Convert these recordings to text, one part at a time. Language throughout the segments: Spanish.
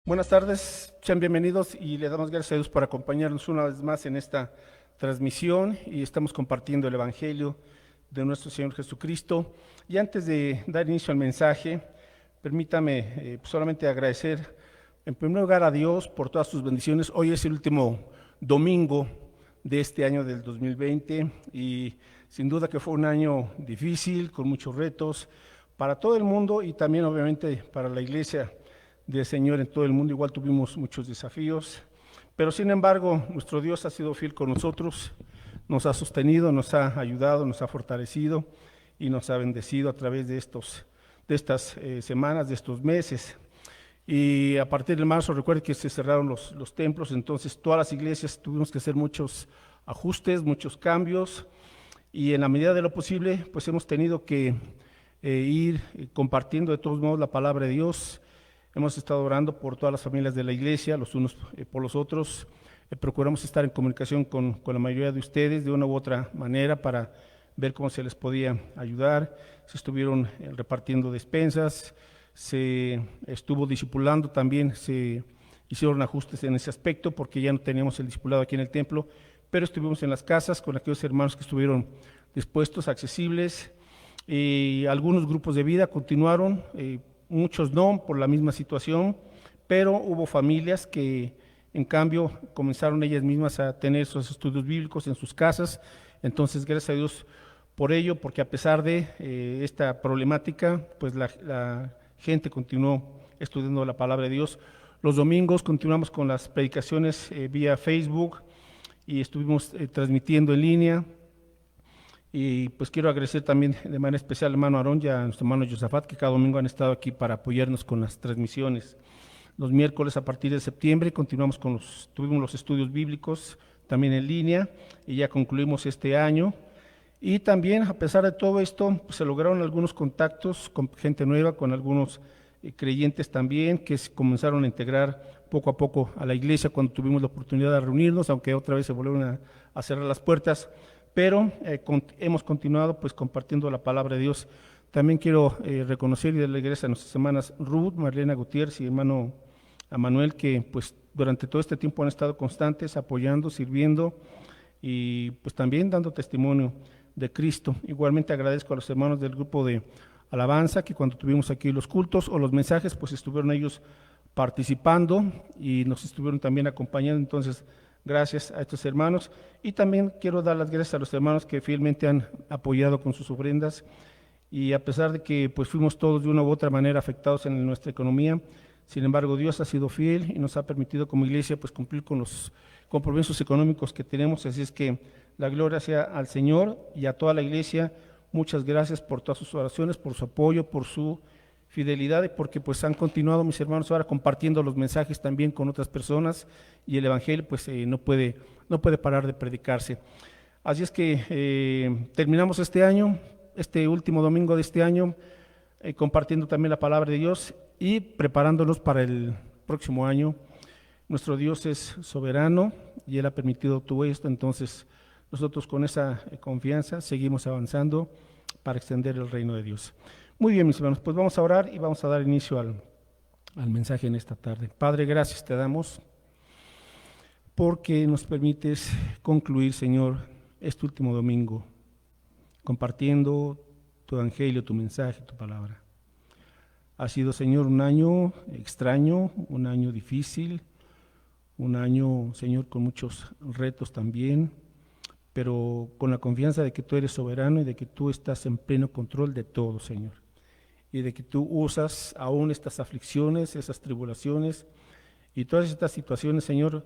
Buenas tardes, sean bienvenidos y le damos gracias a Dios por acompañarnos una vez más en esta transmisión y estamos compartiendo el Evangelio de nuestro Señor Jesucristo. Y antes de dar inicio al mensaje, permítame solamente agradecer en primer lugar a Dios por todas sus bendiciones. Hoy es el último domingo de este año del 2020 y sin duda que fue un año difícil, con muchos retos para todo el mundo y también obviamente para la iglesia del Señor en todo el mundo. Igual tuvimos muchos desafíos, pero sin embargo nuestro Dios ha sido fiel con nosotros, nos ha sostenido, nos ha ayudado, nos ha fortalecido y nos ha bendecido a través de estas semanas, de estos meses. Y a partir de marzo, recuerde que se cerraron los templos, entonces todas las iglesias tuvimos que hacer muchos ajustes, muchos cambios, y en la medida de lo posible, pues hemos tenido que ir compartiendo de todos modos la palabra de Dios. Hemos estado orando por todas las familias de la iglesia, los unos por los otros. Procuramos estar en comunicación con la mayoría de ustedes de una u otra manera para ver cómo se les podía ayudar. Se estuvieron repartiendo despensas, se estuvo discipulando también, se hicieron ajustes en ese aspecto porque ya no teníamos el discipulado aquí en el templo, pero estuvimos en las casas con aquellos hermanos que estuvieron dispuestos, accesibles, y algunos grupos de vida continuaron, muchos no, por la misma situación, pero hubo familias que en cambio comenzaron ellas mismas a tener sus estudios bíblicos en sus casas. Entonces, gracias a Dios por ello, porque a pesar de esta problemática, pues la gente continuó estudiando la palabra de Dios. Los domingos continuamos con las predicaciones vía Facebook y estuvimos transmitiendo en línea. Y pues quiero agradecer también de manera especial al hermano Aarón y a nuestro hermano Josafat, que cada domingo han estado aquí para apoyarnos con las transmisiones. Los miércoles a partir de septiembre continuamos tuvimos los estudios bíblicos también en línea y ya concluimos este año. Y también, a pesar de todo esto, pues, se lograron algunos contactos con gente nueva, con algunos creyentes también, que se comenzaron a integrar poco a poco a la iglesia cuando tuvimos la oportunidad de reunirnos, aunque otra vez se volvieron a cerrar las puertas, pero hemos continuado pues compartiendo la palabra de Dios. También quiero reconocer y darle gracias a nuestras hermanas Ruth, Marlena Gutiérrez y hermano Manuel, que pues durante todo este tiempo han estado constantes, apoyando, sirviendo y pues también dando testimonio de Cristo. Igualmente agradezco a los hermanos del grupo de alabanza, que cuando tuvimos aquí los cultos o los mensajes, pues estuvieron ellos participando y nos estuvieron también acompañando. Entonces, gracias a estos hermanos. Y también quiero dar las gracias a los hermanos que fielmente han apoyado con sus ofrendas. Y a pesar de que pues fuimos todos de una u otra manera afectados en nuestra economía, sin embargo Dios ha sido fiel y nos ha permitido como iglesia pues cumplir con los compromisos económicos que tenemos. Así es que la gloria sea al Señor y a toda la iglesia. Muchas gracias por todas sus oraciones, por su apoyo, por su fidelidad, y porque pues han continuado mis hermanos ahora compartiendo los mensajes también con otras personas, y el evangelio pues no puede parar de predicarse. Así es que terminamos este año, este último domingo de este año, compartiendo también la palabra de Dios y preparándonos para el próximo año. Nuestro Dios es soberano y Él ha permitido todo esto. Entonces nosotros con esa confianza seguimos avanzando para extender el reino de Dios. Muy bien, mis hermanos, pues vamos a orar y vamos a dar inicio al mensaje en esta tarde. Padre, gracias te damos porque nos permites concluir, Señor, este último domingo compartiendo tu evangelio, tu mensaje, tu palabra. Ha sido, Señor, un año extraño, un año difícil, un año, Señor, con muchos retos también, pero con la confianza de que tú eres soberano y de que tú estás en pleno control de todo, Señor, y de que tú usas aún estas aflicciones, esas tribulaciones y todas estas situaciones, Señor,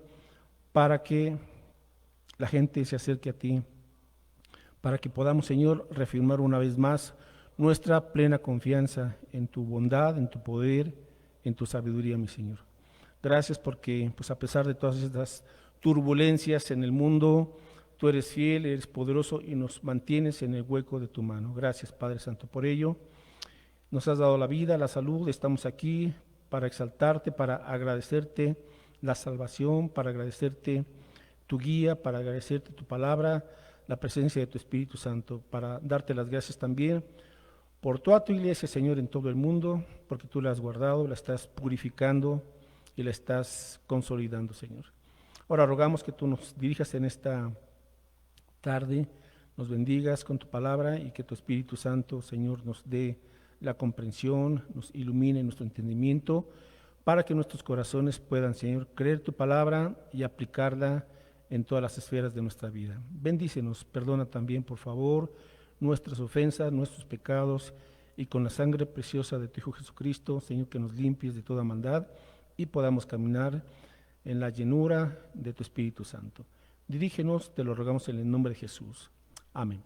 para que la gente se acerque a ti, para que podamos, Señor, reafirmar una vez más nuestra plena confianza en tu bondad, en tu poder, en tu sabiduría, mi Señor. Gracias porque, pues a pesar de todas estas turbulencias en el mundo, tú eres fiel, eres poderoso y nos mantienes en el hueco de tu mano. Gracias, Padre Santo, por ello. Nos has dado la vida, la salud, estamos aquí para exaltarte, para agradecerte la salvación, para agradecerte tu guía, para agradecerte tu palabra, la presencia de tu Espíritu Santo, para darte las gracias también por toda tu iglesia, Señor, en todo el mundo, porque tú la has guardado, la estás purificando y la estás consolidando, Señor. Ahora rogamos que tú nos dirijas en esta tarde, nos bendigas con tu palabra y que tu Espíritu Santo, Señor, nos dé la comprensión, nos ilumine nuestro entendimiento para que nuestros corazones puedan, Señor, creer tu palabra y aplicarla en todas las esferas de nuestra vida. Bendícenos, perdona también, por favor, nuestras ofensas, nuestros pecados, y con la sangre preciosa de tu Hijo Jesucristo, Señor, que nos limpies de toda maldad y podamos caminar en la llenura de tu Espíritu Santo. Dirígenos, te lo rogamos en el nombre de Jesús. Amén.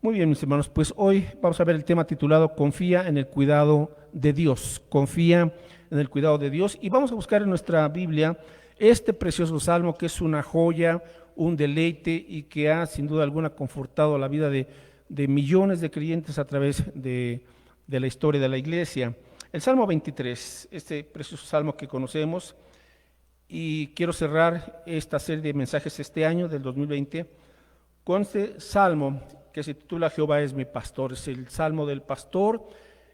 Muy bien, mis hermanos, pues hoy vamos a ver el tema titulado Confía en el cuidado de Dios. Confía en el cuidado de Dios, y vamos a buscar en nuestra Biblia este precioso salmo que es una joya, un deleite, y que ha sin duda alguna confortado la vida de millones de creyentes a través de la historia de la iglesia. El Salmo 23, este precioso salmo que conocemos, y quiero cerrar esta serie de mensajes este año del 2020 con este salmo que se titula Jehová es mi pastor. Es el salmo del pastor,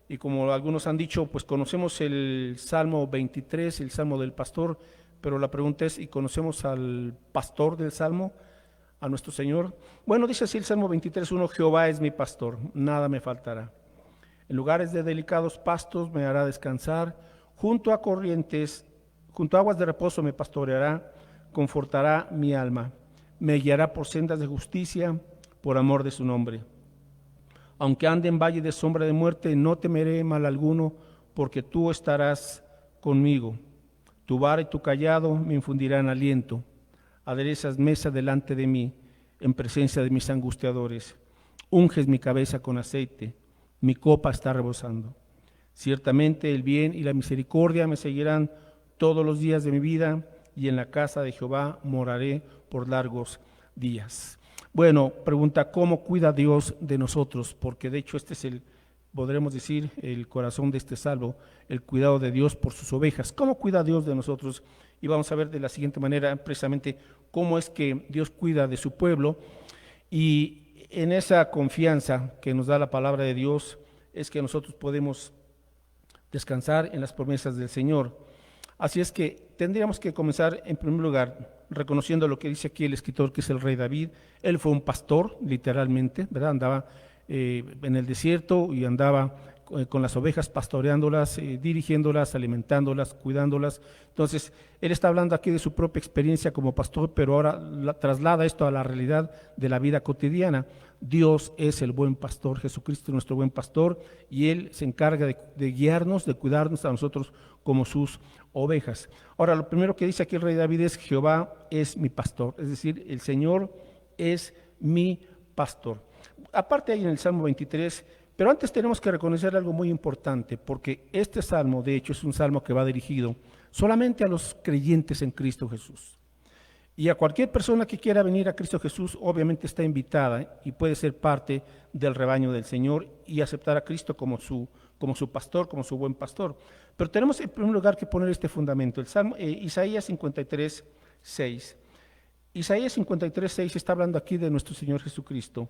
y como algunos han dicho, pues conocemos el Salmo 23, el salmo del pastor, pero la pregunta es, ¿y conocemos al pastor del salmo, a nuestro Señor? Bueno, dice así el Salmo 23:1: Jehová es mi pastor, nada me faltará. En lugares de delicados pastos me hará descansar, junto a corrientes, junto a aguas de reposo me pastoreará, confortará mi alma, me guiará por sendas de justicia, por amor de su nombre. Aunque ande en valle de sombra de muerte, no temeré mal alguno, porque tú estarás conmigo. Tu vara y tu cayado me infundirán aliento. Aderezas mesa delante de mí, en presencia de mis angustiadores. Unges mi cabeza con aceite, mi copa está rebosando. Ciertamente el bien y la misericordia me seguirán todos los días de mi vida, y en la casa de Jehová moraré por largos días. Bueno, pregunta, ¿cómo cuida Dios de nosotros? Porque de hecho este es podremos decir, el corazón de este salmo, el cuidado de Dios por sus ovejas. ¿Cómo cuida Dios de nosotros? Y vamos a ver de la siguiente manera precisamente cómo es que Dios cuida de su pueblo, y en esa confianza que nos da la palabra de Dios es que nosotros podemos descansar en las promesas del Señor. Así es que tendríamos que comenzar en primer lugar reconociendo lo que dice aquí el escritor, que es el rey David. Él fue un pastor, literalmente, ¿verdad? Andaba en el desierto y andaba con las ovejas, pastoreándolas, dirigiéndolas, alimentándolas, cuidándolas. Entonces, él está hablando aquí de su propia experiencia como pastor, pero ahora traslada esto a la realidad de la vida cotidiana. Dios es el buen pastor, Jesucristo es nuestro buen pastor, y Él se encarga de guiarnos, de cuidarnos a nosotros como sus ovejas. Ahora, lo primero que dice aquí el rey David es: Jehová es mi pastor, es decir, el Señor es mi pastor. Aparte ahí en el Salmo 23, pero antes tenemos que reconocer algo muy importante, porque este salmo, de hecho, es un salmo que va dirigido solamente a los creyentes en Cristo Jesús. Y a cualquier persona que quiera venir a Cristo Jesús, obviamente está invitada y puede ser parte del rebaño del Señor y aceptar a Cristo como su pastor, como su buen pastor. Pero tenemos en primer lugar que poner este fundamento, el Salmo, Isaías 53:6. Isaías 53:6 está hablando aquí de nuestro Señor Jesucristo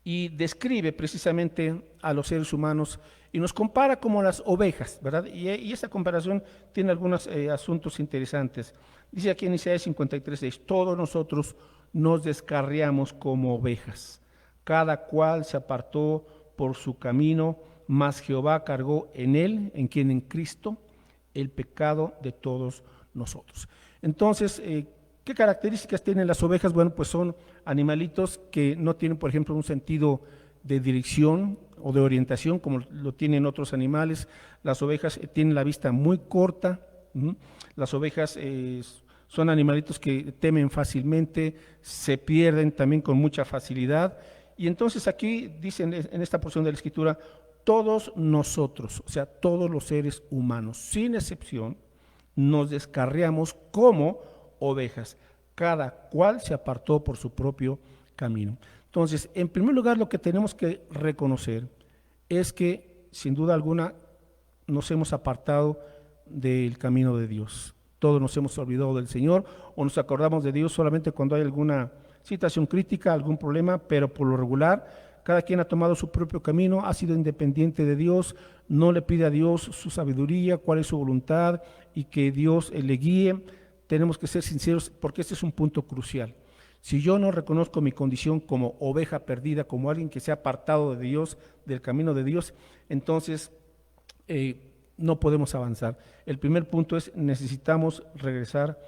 y describe precisamente a los seres humanos y nos compara como las ovejas, ¿verdad? Y esa comparación tiene algunos asuntos interesantes. Dice aquí en Isaías 53:6: todos nosotros nos descarriamos como ovejas, cada cual se apartó por su camino, mas Jehová cargó en él, ¿en quién? En Cristo, el pecado de todos nosotros. Entonces, ¿qué características tienen las ovejas? Bueno, pues son animalitos que no tienen, por ejemplo, un sentido de dirección o de orientación como lo tienen otros animales. Las ovejas tienen la vista muy corta. Las ovejas son animalitos que temen fácilmente, se pierden también con mucha facilidad. Y entonces aquí dicen en esta porción de la Escritura: todos nosotros, o sea, todos los seres humanos, sin excepción, nos descarriamos como ovejas, cada cual se apartó por su propio camino. Entonces, en primer lugar, lo que tenemos que reconocer es que, sin duda alguna, nos hemos apartado del camino de Dios. Todos nos hemos olvidado del Señor, o nos acordamos de Dios solamente cuando hay alguna situación crítica, algún problema, pero por lo regular, cada quien ha tomado su propio camino, ha sido independiente de Dios, no le pide a Dios su sabiduría, cuál es su voluntad, y que Dios le guíe, tenemos que ser sinceros porque este es un punto crucial. Si yo no reconozco mi condición como oveja perdida, como alguien que se ha apartado de Dios, del camino de Dios, entonces no podemos avanzar. El primer punto es necesitamos regresar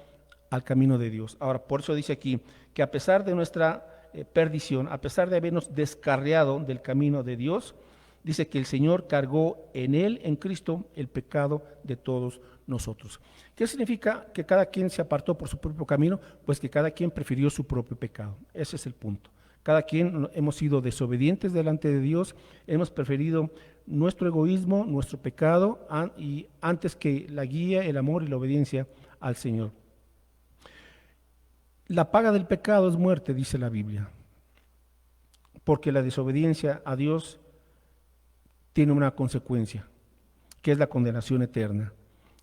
al camino de Dios. Ahora, por eso dice aquí que a pesar de nuestra perdición, a pesar de habernos descarriado del camino de Dios, dice que el Señor cargó en Él, en Cristo, el pecado de todos nosotros. ¿Qué significa que cada quien se apartó por su propio camino? Pues que cada quien prefirió su propio pecado. Ese es el punto. Cada quien hemos sido desobedientes delante de Dios, hemos preferido nuestro egoísmo, nuestro pecado, y antes que la guía, el amor y la obediencia al Señor. La paga del pecado es muerte, dice la Biblia, porque la desobediencia a Dios tiene una consecuencia, que es la condenación eterna,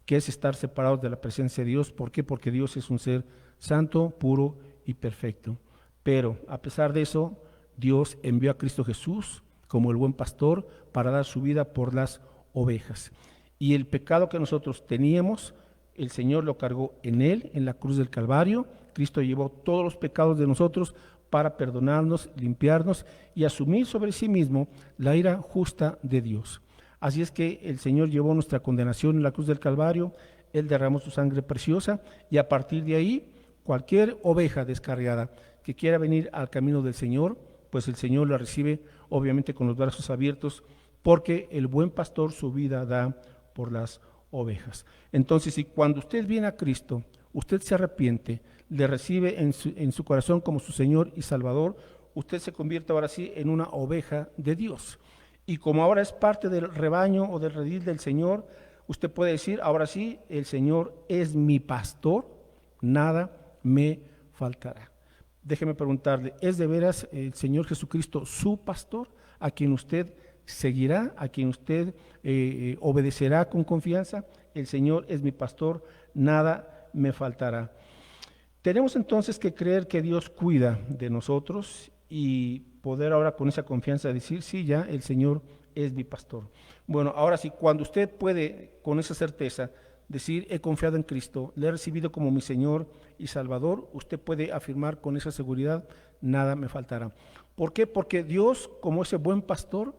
que es estar separados de la presencia de Dios. ¿Por qué? Porque Dios es un ser santo, puro y perfecto. Pero a pesar de eso, Dios envió a Cristo Jesús como el buen pastor para dar su vida por las ovejas. Y el pecado que nosotros teníamos, el Señor lo cargó en Él, en la cruz del Calvario. Cristo llevó todos los pecados de nosotros para perdonarnos, limpiarnos y asumir sobre sí mismo la ira justa de Dios. Así es que el Señor llevó nuestra condenación en la cruz del Calvario, Él derramó su sangre preciosa y a partir de ahí, cualquier oveja descarriada que quiera venir al camino del Señor, pues el Señor la recibe obviamente con los brazos abiertos, porque el buen pastor su vida da por las ovejas. Entonces, si cuando usted viene a Cristo, usted se arrepiente, le recibe en su corazón como su Señor y Salvador, usted se convierte ahora sí en una oveja de Dios. Y como ahora es parte del rebaño o del redil del Señor, usted puede decir, ahora sí, el Señor es mi pastor, nada me faltará. Déjeme preguntarle, ¿es de veras el Señor Jesucristo su pastor, a quien usted seguirá, a quien usted obedecerá con confianza? El Señor es mi pastor, nada me faltará. Tenemos entonces que creer que Dios cuida de nosotros y poder ahora con esa confianza decir, sí, ya el Señor es mi pastor. Bueno, ahora sí, cuando usted puede con esa certeza decir, he confiado en Cristo, le he recibido como mi Señor y Salvador, usted puede afirmar con esa seguridad, nada me faltará. ¿Por qué? Porque Dios, como ese buen pastor,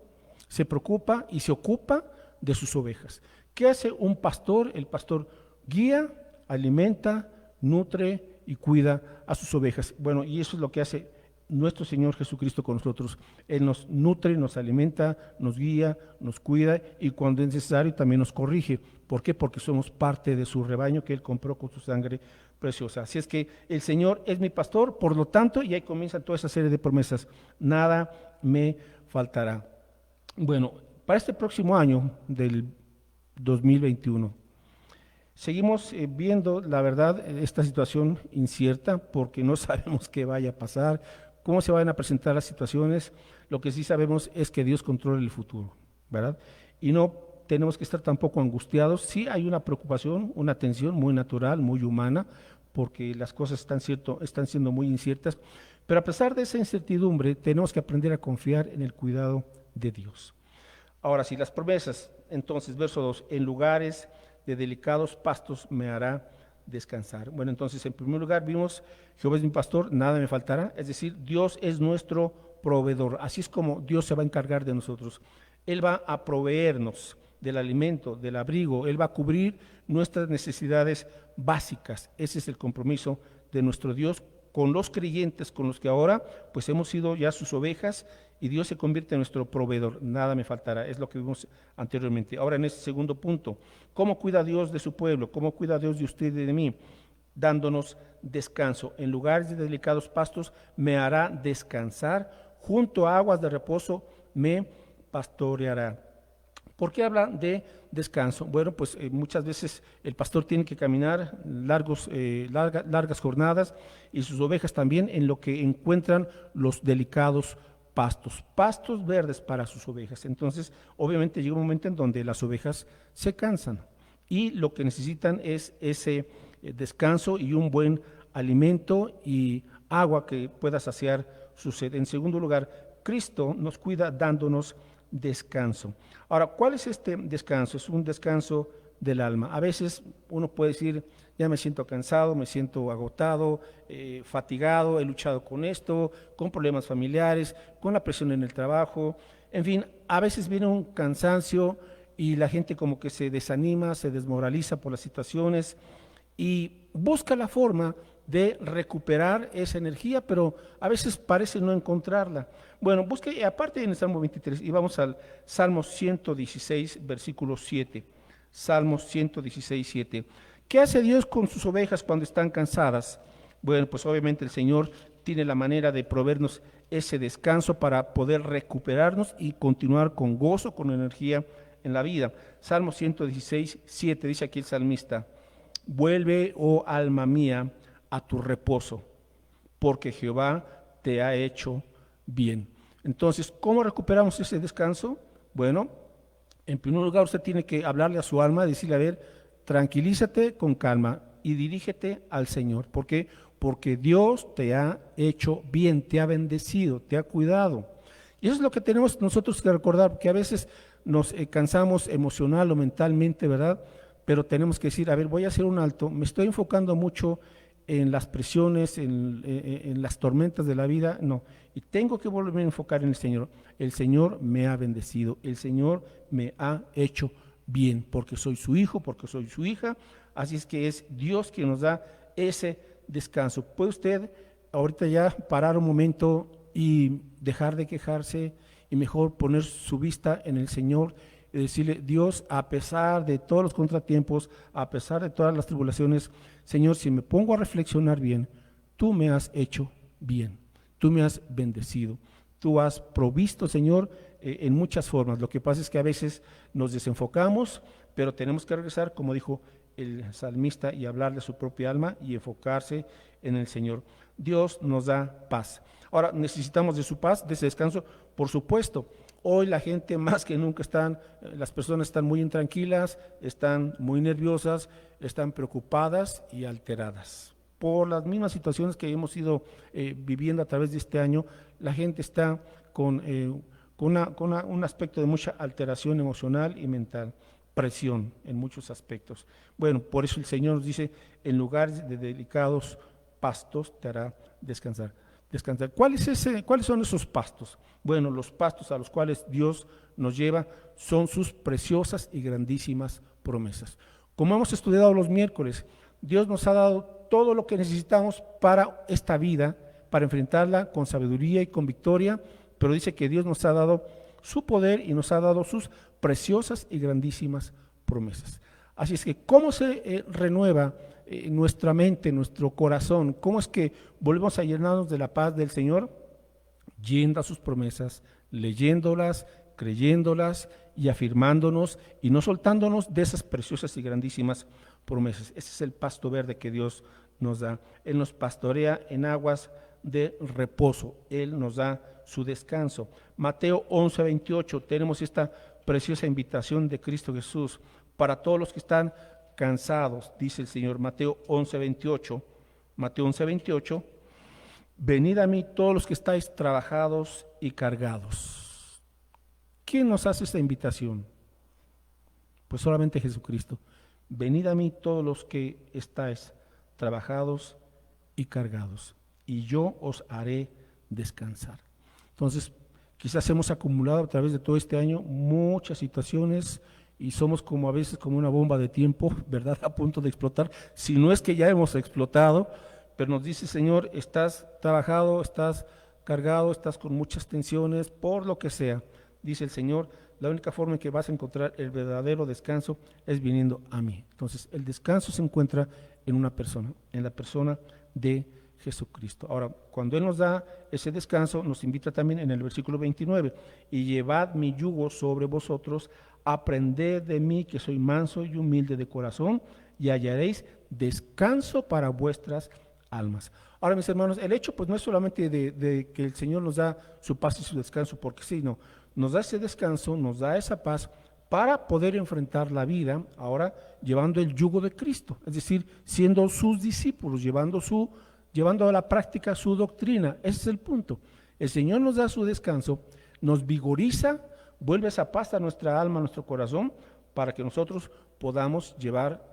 se preocupa y se ocupa de sus ovejas. ¿Qué hace un pastor? El pastor guía, alimenta, nutre y cuida a sus ovejas. Bueno, y eso es lo que hace nuestro Señor Jesucristo con nosotros. Él nos nutre, nos alimenta, nos guía, nos cuida y cuando es necesario también nos corrige. ¿Por qué? Porque somos parte de su rebaño que Él compró con su sangre preciosa. Así es que el Señor es mi pastor, por lo tanto, y ahí comienza toda esa serie de promesas, nada me faltará. Bueno, para este próximo año del 2021, seguimos viendo, la verdad, esta situación incierta porque no sabemos qué vaya a pasar, cómo se van a presentar las situaciones. Lo que sí sabemos es que Dios controla el futuro, ¿verdad? Y no tenemos que estar tampoco angustiados. Sí hay una preocupación, una tensión muy natural, muy humana, porque las cosas están siendo muy inciertas. Pero a pesar de esa incertidumbre, tenemos que aprender a confiar en el cuidado de Dios. Ahora sí, las promesas. Entonces, verso 2, en lugares de delicados pastos me hará descansar. Bueno, entonces en primer lugar vimos, Jehová es mi pastor, nada me faltará, es decir, Dios es nuestro proveedor, así es como Dios se va a encargar de nosotros. Él va a proveernos del alimento, del abrigo, Él va a cubrir nuestras necesidades básicas. Ese es el compromiso de nuestro Dios con los creyentes, con los que ahora pues hemos sido ya sus ovejas, y Dios se convierte en nuestro proveedor, nada me faltará, es lo que vimos anteriormente. Ahora en este segundo punto, ¿cómo cuida Dios de su pueblo? ¿Cómo cuida Dios de usted y de mí? Dándonos descanso. En lugares de delicados pastos me hará descansar, junto a aguas de reposo me pastoreará. ¿Por qué habla de descanso? Bueno, pues muchas veces el pastor tiene que caminar largas jornadas y sus ovejas también en lo que encuentran los delicados pastos verdes para sus ovejas. Entonces, obviamente llega un momento en donde las ovejas se cansan y lo que necesitan es ese descanso y un buen alimento y agua que pueda saciar su sed. En segundo lugar, Cristo nos cuida dándonos descanso. Ahora, ¿cuál es este descanso? Es un descanso del alma. A veces uno puede decir, ya me siento cansado, me siento agotado, fatigado, he luchado con esto, con problemas familiares, con la presión en el trabajo, en fin, a veces viene un cansancio y la gente como que se desanima, se desmoraliza por las situaciones y busca la forma de recuperar esa energía, pero a veces parece no encontrarla. Bueno, busque aparte en el Salmo 23 y vamos al Salmo 116, versículo 7. Salmo 116, 7. ¿Qué hace Dios con sus ovejas cuando están cansadas? Bueno, pues obviamente el Señor tiene la manera de proveernos ese descanso para poder recuperarnos y continuar con gozo, con energía en la vida. Salmo 116, 7, dice aquí el salmista: vuelve, oh alma mía, a tu reposo, porque Jehová te ha hecho bien. Entonces, ¿cómo recuperamos ese descanso? Bueno, en primer lugar usted tiene que hablarle a su alma, decirle, a ver, tranquilízate con calma y dirígete al Señor. ¿Por qué? Porque Dios te ha hecho bien, te ha bendecido, te ha cuidado. Y eso es lo que tenemos nosotros que recordar, que a veces nos cansamos emocional o mentalmente, ¿verdad? Pero tenemos que decir, a ver, voy a hacer un alto, me estoy enfocando mucho en las presiones, en las tormentas de la vida, no, y tengo que volverme a enfocar en el Señor. El Señor me ha bendecido, el Señor me ha hecho bien, porque soy su hijo, porque soy su hija, así es que es Dios quien nos da ese descanso. ¿Puede usted ahorita ya parar un momento y dejar de quejarse y mejor poner su vista en el Señor y decirle, Dios, a pesar de todos los contratiempos, a pesar de todas las tribulaciones, Señor, si me pongo a reflexionar bien, tú me has hecho bien, tú me has bendecido, tú has provisto, Señor, en muchas formas. Lo que pasa es que a veces nos desenfocamos, pero tenemos que regresar, como dijo el salmista, y hablarle a su propia alma y enfocarse en el Señor. Dios nos da paz. Ahora, necesitamos de su paz, de ese descanso, por supuesto. Hoy la gente más que nunca las personas están muy intranquilas, están muy nerviosas, están preocupadas y alteradas. Por las mismas situaciones que hemos ido viviendo a través de este año, la gente está con un aspecto de mucha alteración emocional y mental, presión en muchos aspectos. Bueno, por eso el Señor nos dice, en lugares de delicados pastos te hará descansar. ¿Cuáles son esos pastos? Bueno, los pastos a los cuales Dios nos lleva son sus preciosas y grandísimas promesas. Como hemos estudiado los miércoles, Dios nos ha dado todo lo que necesitamos para esta vida, para enfrentarla con sabiduría y con victoria, pero dice que Dios nos ha dado su poder y nos ha dado sus preciosas y grandísimas promesas. Así es que, ¿cómo se renueva nuestra mente, nuestro corazón? ¿Cómo es que volvemos a llenarnos de la paz del Señor? Yendo a sus promesas, leyéndolas, creyéndolas y afirmándonos y no soltándonos de esas preciosas y grandísimas promesas. Ese es el pasto verde que Dios nos da. Él nos pastorea en aguas de reposo. Él nos da su descanso. Mateo 11:28, tenemos esta preciosa invitación de Cristo Jesús para todos los que están cansados, dice el Señor. Mateo 11:28, venid a mí todos los que estáis trabajados y cargados. ¿Quién nos hace esta invitación? Pues solamente Jesucristo. Venid a mí todos los que estáis trabajados y cargados, y yo os haré descansar. Entonces, quizás hemos acumulado a través de todo este año muchas situaciones y somos como a veces como una bomba de tiempo, ¿verdad? A punto de explotar, si no es que ya hemos explotado, pero nos dice, Señor, estás trabajado, estás cargado, estás con muchas tensiones, por lo que sea. Dice el Señor, la única forma en que vas a encontrar el verdadero descanso es viniendo a mí. Entonces, el descanso se encuentra en una persona, en la persona de Jesucristo. Ahora, cuando Él nos da ese descanso, nos invita también en el versículo 29, y llevad mi yugo sobre vosotros, aprended de mí que soy manso y humilde de corazón, y hallaréis descanso para vuestras almas. Ahora, mis hermanos, el hecho pues no es solamente de que el Señor nos da su paz y su descanso, porque sí, no, nos da ese descanso, nos da esa paz para poder enfrentar la vida, ahora llevando el yugo de Cristo, es decir, siendo sus discípulos, llevando a la práctica su doctrina. Ese es el punto. El Señor nos da su descanso, nos vigoriza, vuelve esa paz a nuestra alma, a nuestro corazón, para que nosotros podamos llevar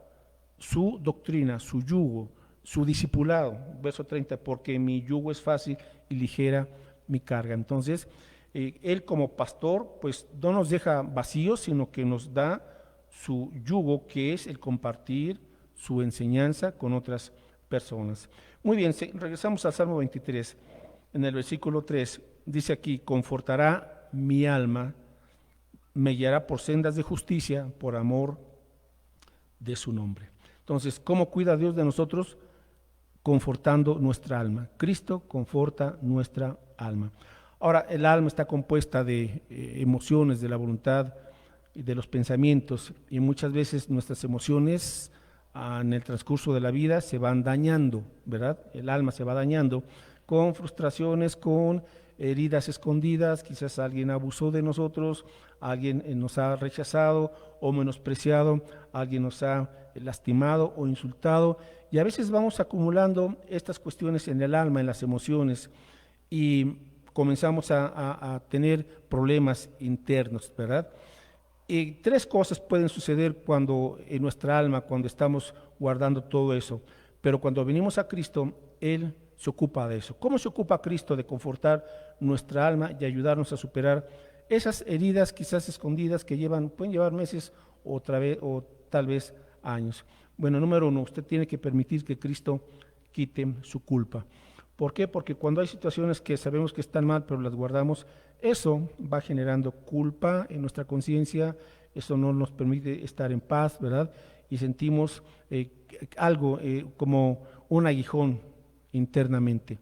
su doctrina, su yugo, su discipulado. Verso 30, porque mi yugo es fácil y ligera mi carga. Entonces, Él como pastor, pues no nos deja vacíos, sino que nos da su yugo, que es el compartir su enseñanza con otras personas. Muy bien, regresamos al Salmo 23. En el versículo 3 dice aquí, confortará mi alma, me guiará por sendas de justicia, por amor de su nombre. Entonces, ¿cómo cuida Dios de nosotros? Confortando nuestra alma. Cristo conforta nuestra alma. Ahora, el alma está compuesta de emociones, de la voluntad y de los pensamientos, y muchas veces nuestras emociones en el transcurso de la vida se van dañando, ¿verdad? El alma se va dañando con frustraciones, con heridas escondidas, quizás alguien abusó de nosotros, alguien nos ha rechazado o menospreciado, alguien nos ha lastimado o insultado, y a veces vamos acumulando estas cuestiones en el alma, en las emociones, y comenzamos a tener problemas internos, ¿verdad? Y tres cosas pueden suceder cuando en nuestra alma, cuando estamos guardando todo eso, pero cuando venimos a Cristo, Él se ocupa de eso. ¿Cómo se ocupa Cristo de confortar nuestra alma y ayudarnos a superar esas heridas quizás escondidas que pueden llevar meses o tal vez años? Bueno, número uno, usted tiene que permitir que Cristo quite su culpa. ¿Por qué? Porque cuando hay situaciones que sabemos que están mal, pero las guardamos, eso va generando culpa en nuestra conciencia, eso no nos permite estar en paz, ¿verdad? Y sentimos algo como un aguijón internamente.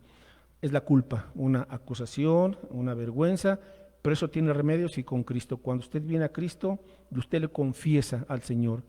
Es la culpa, una acusación, una vergüenza, pero eso tiene remedios y con Cristo. Cuando usted viene a Cristo, usted le confiesa al Señor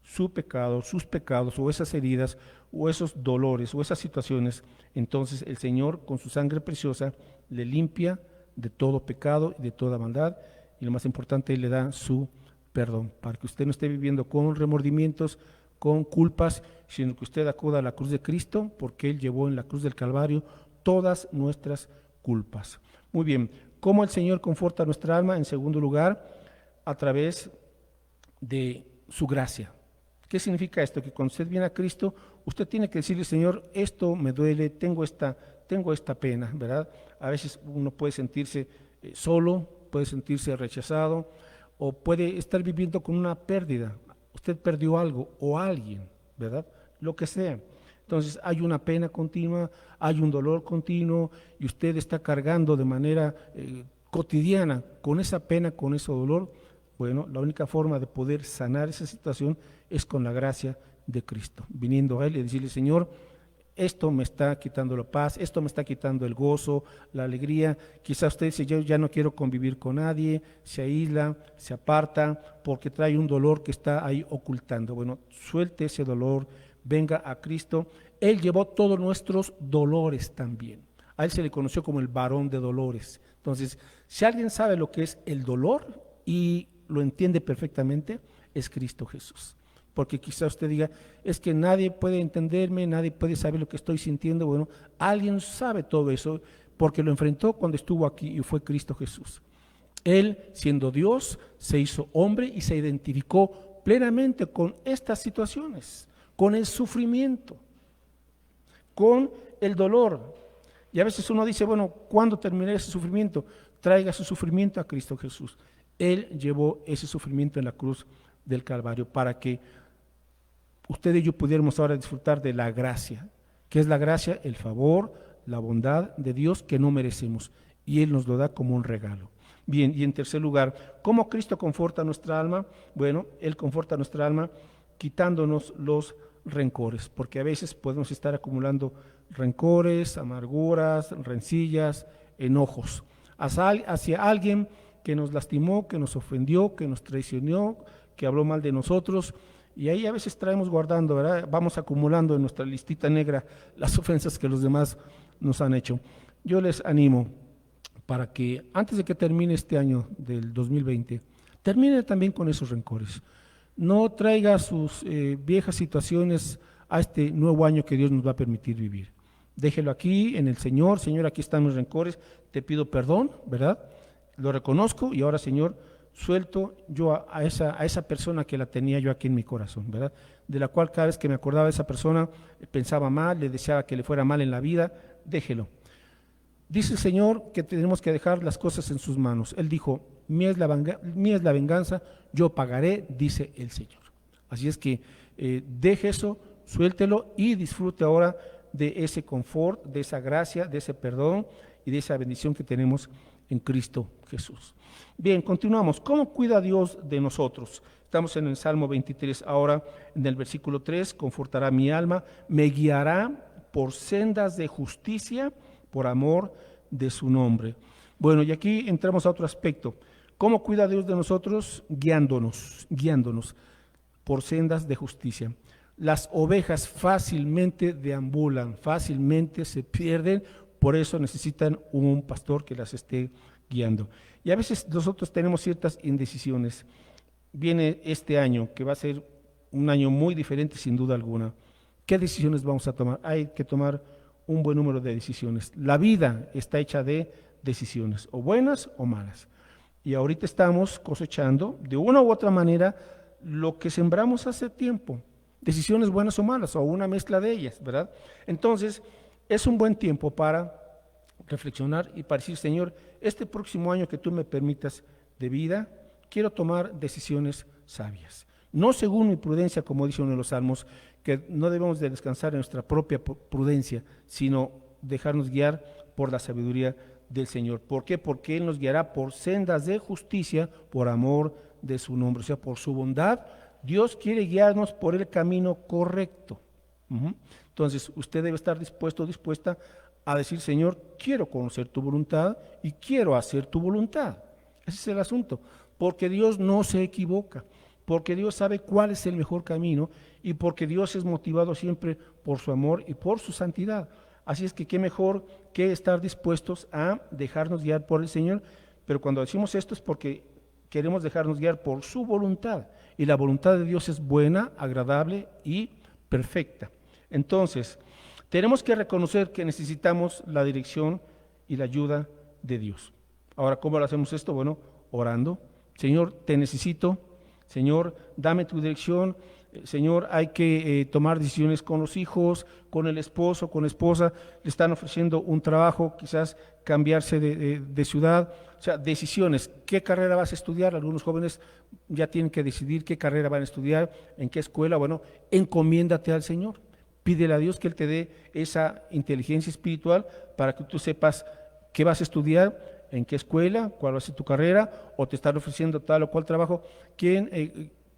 su pecado, sus pecados o esas heridas o esos dolores o esas situaciones, entonces el Señor con su sangre preciosa le limpia de todo pecado y de toda maldad, y lo más importante, le da su perdón, para que usted no esté viviendo con remordimientos, con culpas, sino que usted acuda a la cruz de Cristo, porque Él llevó en la cruz del Calvario todas nuestras culpas. Muy bien, ¿cómo el Señor conforta nuestra alma? En segundo lugar, a través de su gracia. ¿Qué significa esto? Que cuando usted viene a Cristo, usted tiene que decirle, Señor, esto me duele, tengo esta pena, ¿verdad? A veces uno puede sentirse solo, puede sentirse rechazado, o puede estar viviendo con una pérdida. Usted perdió algo o alguien, ¿verdad? Lo que sea. Entonces hay una pena continua, hay un dolor continuo, y usted está cargando de manera cotidiana con esa pena, con ese dolor. Bueno, la única forma de poder sanar esa situación es con la gracia de Cristo, viniendo a Él y decirle, Señor, esto me está quitando la paz, esto me está quitando el gozo, la alegría. Quizás usted dice, yo ya no quiero convivir con nadie, se aísla, se aparta, porque trae un dolor que está ahí ocultando. Bueno, suelte ese dolor, venga a Cristo. Él llevó todos nuestros dolores también. A Él se le conoció como el varón de dolores. Entonces, si alguien sabe lo que es el dolor y lo entiende perfectamente, es Cristo Jesús. Porque quizá usted diga, es que nadie puede entenderme, nadie puede saber lo que estoy sintiendo. Bueno, alguien sabe todo eso porque lo enfrentó cuando estuvo aquí, y fue Cristo Jesús. Él, siendo Dios, se hizo hombre y se identificó plenamente con estas situaciones, con el sufrimiento, con el dolor. Y a veces uno dice, bueno, ¿cuándo terminará ese sufrimiento? Traiga su sufrimiento a Cristo Jesús. Él llevó ese sufrimiento en la cruz del Calvario para que usted y yo pudiéramos ahora disfrutar de la gracia. ¿Qué es la gracia? El favor, la bondad de Dios que no merecemos, y Él nos lo da como un regalo. Bien, y en tercer lugar, ¿cómo Cristo conforta nuestra alma? Bueno, Él conforta nuestra alma quitándonos los rencores, porque a veces podemos estar acumulando rencores, amarguras, rencillas, enojos hacia alguien que nos lastimó, que nos ofendió, que nos traicionó, que habló mal de nosotros, y ahí a veces traemos guardando, ¿verdad? Vamos acumulando en nuestra listita negra las ofensas que los demás nos han hecho. Yo les animo para que antes de que termine este año del 2020, termine también con esos rencores. No traiga sus viejas situaciones a este nuevo año que Dios nos va a permitir vivir. Déjelo aquí en el Señor. Señor, aquí están mis rencores, te pido perdón, ¿verdad? Lo reconozco, y ahora, Señor, suelto yo a esa persona que la tenía yo aquí en mi corazón, ¿verdad? De la cual cada vez que me acordaba de esa persona pensaba mal, le deseaba que le fuera mal en la vida, déjelo. Dice el Señor que tenemos que dejar las cosas en sus manos. Él dijo, mía es la venganza, yo pagaré, dice el Señor. Así es que deje eso, suéltelo y disfrute ahora de ese confort, de esa gracia, de ese perdón y de esa bendición que tenemos en Cristo Jesús. Bien, continuamos. ¿Cómo cuida Dios de nosotros? Estamos en el Salmo 23, ahora en el versículo 3, confortará mi alma, me guiará por sendas de justicia, por amor de su nombre. Bueno, y aquí entramos a otro aspecto. ¿Cómo cuida Dios de nosotros? Guiándonos por sendas de justicia. Las ovejas fácilmente deambulan, fácilmente se pierden, por eso necesitan un pastor que las esté guiando. Y a veces nosotros tenemos ciertas indecisiones. Viene este año, que va a ser un año muy diferente sin duda alguna. ¿Qué decisiones vamos a tomar? Hay que tomar un buen número de decisiones. La vida está hecha de decisiones, o buenas o malas. Y ahorita estamos cosechando, de una u otra manera, lo que sembramos hace tiempo. Decisiones buenas o malas, o una mezcla de ellas, ¿verdad? Entonces, es un buen tiempo para reflexionar y para decir, Señor, este próximo año que tú me permitas de vida, quiero tomar decisiones sabias. No según mi prudencia, como dice uno de los salmos, que no debemos de descansar en nuestra propia prudencia, sino dejarnos guiar por la sabiduría del Señor. ¿Por qué? Porque Él nos guiará por sendas de justicia, por amor de su nombre, o sea, por su bondad. Dios quiere guiarnos por el camino correcto. Entonces, usted debe estar dispuesto, dispuesta a decir, Señor, quiero conocer tu voluntad y quiero hacer tu voluntad. Ese es el asunto, porque Dios no se equivoca, porque Dios sabe cuál es el mejor camino y porque Dios es motivado siempre por su amor y por su santidad. Así es que qué mejor que estar dispuestos a dejarnos guiar por el Señor, pero cuando decimos esto es porque queremos dejarnos guiar por su voluntad, y la voluntad de Dios es buena, agradable y perfecta. Entonces, tenemos que reconocer que necesitamos la dirección y la ayuda de Dios. Ahora, ¿cómo lo hacemos esto? Bueno, orando. Señor, te necesito. Señor, dame tu dirección. Señor, hay que tomar decisiones con los hijos, con el esposo, con la esposa. Le están ofreciendo un trabajo, quizás cambiarse de ciudad. O sea, decisiones. ¿Qué carrera vas a estudiar? Algunos jóvenes ya tienen que decidir qué carrera van a estudiar, en qué escuela. Bueno, encomiéndate al Señor. Pídele a Dios que Él te dé esa inteligencia espiritual para que tú sepas qué vas a estudiar, en qué escuela, cuál va a ser tu carrera, o te están ofreciendo tal o cual trabajo,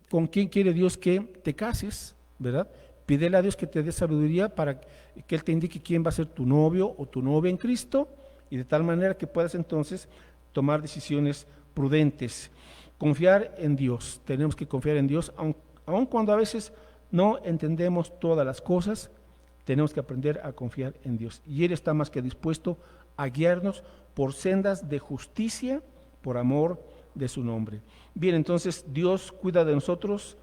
con quién quiere Dios que te cases, ¿verdad? Pídele a Dios que te dé sabiduría para que Él te indique quién va a ser tu novio o tu novia en Cristo, y de tal manera que puedas entonces tomar decisiones prudentes. Confiar en Dios, tenemos que confiar en Dios, aun cuando a veces no entendemos todas las cosas, tenemos que aprender a confiar en Dios. Y Él está más que dispuesto a guiarnos por sendas de justicia, por amor de su nombre. Bien, entonces Dios cuida de nosotros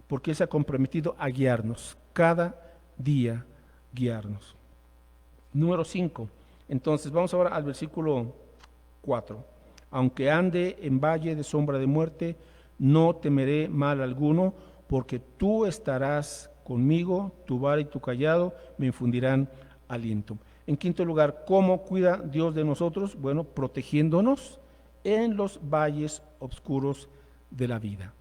porque Él se ha comprometido a guiarnos, cada día guiarnos. Número 5. Entonces vamos ahora al versículo 4. Aunque ande en valle de sombra de muerte, no temeré mal alguno, porque tú estarás conmigo, tu vara y tu cayado me infundirán aliento. En quinto lugar, ¿cómo cuida Dios de nosotros? Bueno, protegiéndonos en los valles oscuros de la vida.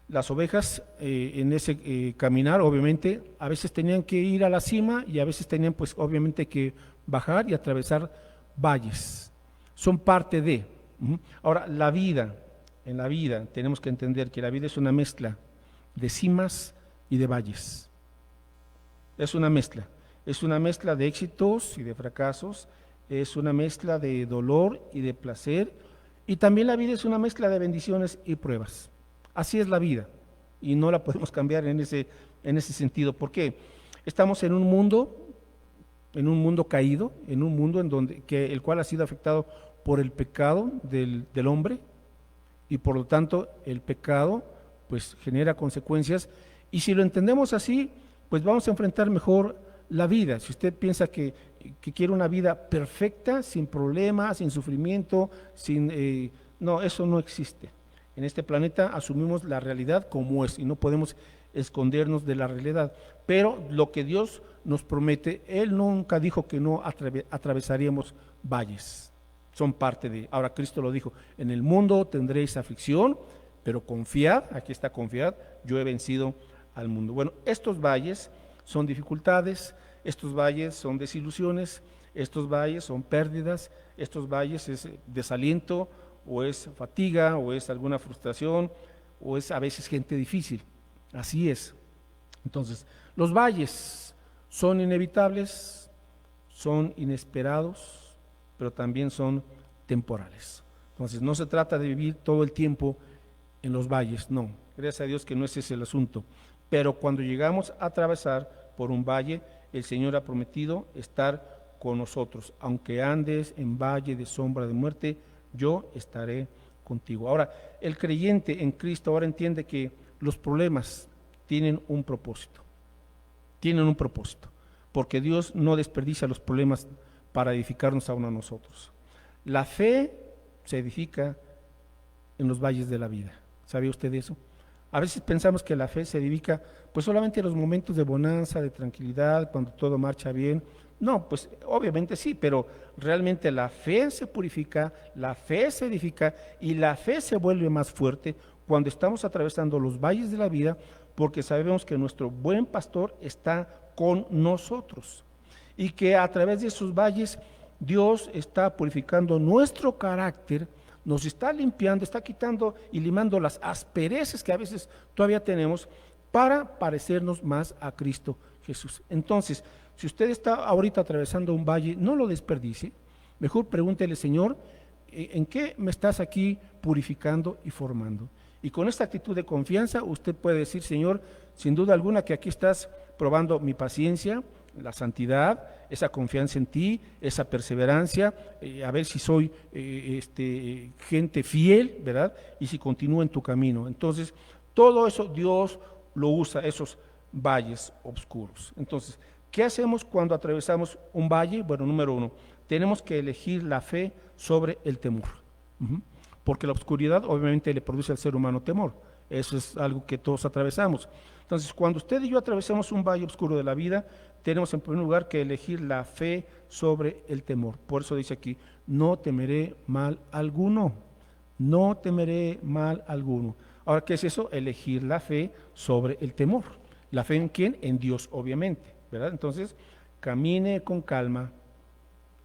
Las ovejas en ese caminar, obviamente, a veces tenían que ir a la cima y a veces tenían, pues, obviamente que bajar y atravesar valles. Son parte de. Ahora, en la vida tenemos que entender que la vida es una mezcla de cimas y de valles. Es una mezcla de éxitos y de fracasos, es una mezcla de dolor y de placer, y también la vida es una mezcla de bendiciones y pruebas. Así es la vida, y no la podemos cambiar en ese sentido. ¿Por qué? Estamos en un mundo caído, en un mundo el cual ha sido afectado por el pecado del hombre, y por lo tanto el pecado pues genera consecuencias, y si lo entendemos así, pues vamos a enfrentar mejor la vida. Si usted piensa que quiere una vida perfecta, sin problemas, sin sufrimiento, no, eso no existe. En este planeta asumimos la realidad como es y no podemos escondernos de la realidad. Pero lo que Dios nos promete, Él nunca dijo que no atravesaríamos valles. Son parte de, ahora Cristo lo dijo, en el mundo tendréis aflicción, pero confiad, aquí está confiad, yo he vencido al mundo. Bueno, estos valles son dificultades, estos valles son desilusiones, estos valles son pérdidas, estos valles es desaliento, o es fatiga, o es alguna frustración, o es a veces gente difícil. Así es. Entonces, los valles son inevitables, son inesperados, pero también son temporales. Entonces, no se trata de vivir todo el tiempo en los valles, no. Gracias a Dios que no ese es el asunto. Pero cuando llegamos a atravesar por un valle, el Señor ha prometido estar con nosotros. Aunque andes en valle de sombra de muerte, yo estaré contigo. Ahora, el creyente en Cristo ahora entiende que los problemas tienen un propósito. Tienen un propósito. Porque Dios no desperdicia los problemas para edificarnos a uno a nosotros. La fe se edifica en los valles de la vida. ¿Sabía usted eso? A veces pensamos que la fe se edifica pues solamente en los momentos de bonanza, de tranquilidad, cuando todo marcha bien. No, pues obviamente sí, pero realmente la fe se purifica, la fe se edifica y la fe se vuelve más fuerte cuando estamos atravesando los valles de la vida, porque sabemos que nuestro buen pastor está con nosotros y que a través de esos valles Dios está purificando nuestro carácter, nos está limpiando, está quitando y limando las asperezas que a veces todavía tenemos para parecernos más a Cristo Jesús. Entonces, si usted está ahorita atravesando un valle, no lo desperdicie, mejor pregúntele, Señor, ¿en qué me estás aquí purificando y formando? Y con esta actitud de confianza usted puede decir, Señor, sin duda alguna que aquí estás probando mi paciencia, la santidad, esa confianza en ti, esa perseverancia, a ver si soy gente fiel, ¿verdad? Y si continúo en tu camino. Entonces, todo eso Dios lo usa, esos valles oscuros. Entonces, ¿qué hacemos cuando atravesamos un valle? Bueno, número uno, tenemos que elegir la fe sobre el temor. Porque la oscuridad obviamente le produce al ser humano temor. Eso es algo que todos atravesamos. Entonces, cuando usted y yo atravesamos un valle oscuro de la vida, tenemos en primer lugar que elegir la fe sobre el temor. Por eso dice aquí, no temeré mal alguno, no temeré mal alguno. Ahora, ¿qué es eso? Elegir la fe sobre el temor. ¿La fe en quién? En Dios, obviamente, ¿verdad? Entonces, camine con calma,